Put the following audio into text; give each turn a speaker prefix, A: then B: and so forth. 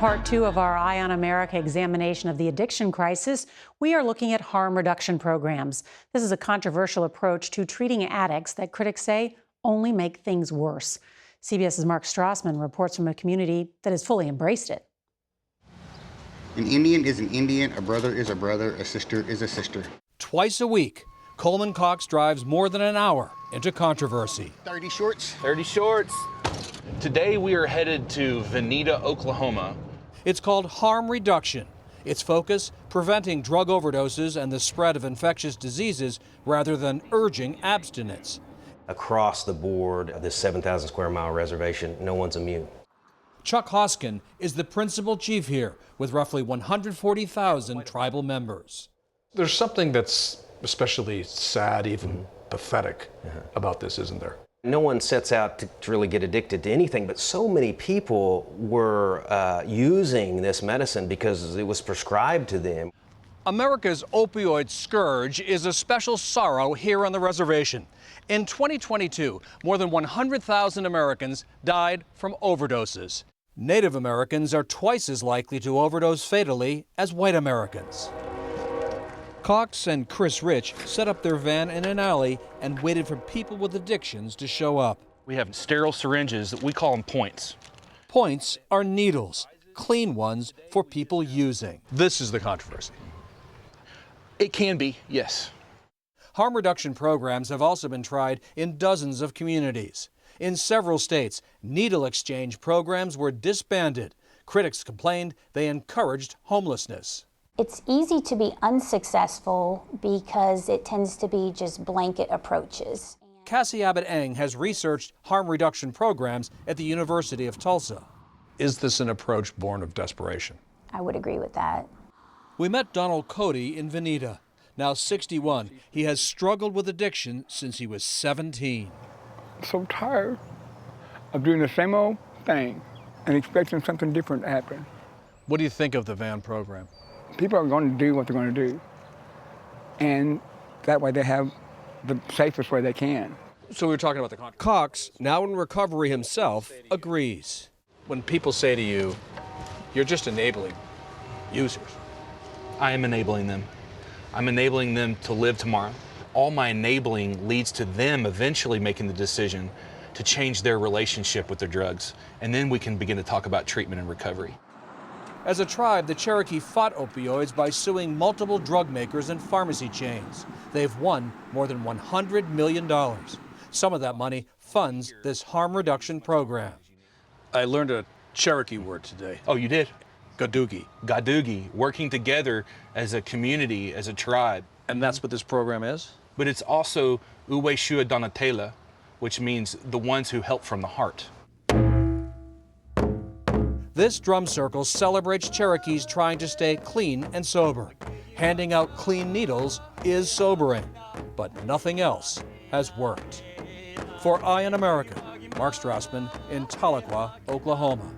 A: part two of our Eye on America examination of the addiction crisis, we are looking at harm reduction programs. This is a controversial approach to treating addicts that critics say only make things worse. CBS's Mark Strassmann reports from a community that has fully embraced it.
B: An Indian is an Indian, a brother is a brother, a sister is a sister.
C: Twice a week, Coleman Cox drives more than an hour into controversy.
B: 30 shorts.
D: 30 shorts. Today we are headed to Veneta, Oklahoma.
C: It's called harm reduction. Its focus, preventing drug overdoses and the spread of infectious diseases rather than urging abstinence.
E: Across the board, this 7,000 square mile reservation, no one's immune.
C: Chuck Hoskin is the principal chief here with roughly 140,000 tribal members.
F: There's something that's especially sad, even pathetic about this, isn't there?
E: No one sets out to really get addicted to anything, but so many people were using this medicine because it was prescribed to them.
C: America's opioid scourge is a special sorrow here on the reservation. In 2022, more than 100,000 Americans died from overdoses. Native Americans are twice as likely to overdose fatally as white Americans. Cox and Chris Rich set up their van in an alley and waited for people with addictions to show up.
D: We have sterile syringes that we call them points.
C: Points are needles, clean ones for people using. This is the controversy.
D: It can be, yes.
C: Harm reduction programs have also been tried in dozens of communities. In several states, needle exchange programs were disbanded. Critics complained they encouraged homelessness.
G: It's easy to be unsuccessful because it tends to be just blanket approaches.
C: Cassie Abbott-Eng has researched harm reduction programs at the University of Tulsa.
F: Is this an approach born of desperation?
G: I would agree with that.
C: We met Donald Cody in Veneta. Now 61, he has struggled with addiction since he was 17.
H: I'm so tired of doing the same old thing and expecting something different to happen.
C: What do you think of the van program?
H: People are going to do what they're going to do, and that way they have the safest way they can.
C: So we were talking about the contract. Cox, now in recovery himself, agrees. When people say to you, you're just enabling users.
D: I am enabling them. I'm enabling them to live tomorrow. All my enabling leads to them eventually making the decision to change their relationship with their drugs. And then we can begin to talk about treatment and recovery.
C: As a tribe, the Cherokee fought opioids by suing multiple drug makers and pharmacy chains. They've won more than $100 million. Some of that money funds this harm reduction program. I learned a Cherokee word today.
D: Oh, you did?
C: Gadugi.
D: Gadugi, working together as a community, as a tribe.
C: And that's what this program is?
D: But it's also Uwe Shua Donatela, which means the ones who help from the heart.
C: This drum circle celebrates Cherokees trying to stay clean and sober. Handing out clean needles is sobering, but nothing else has worked. For Eye on America, Mark Strassmann in Tahlequah, Oklahoma.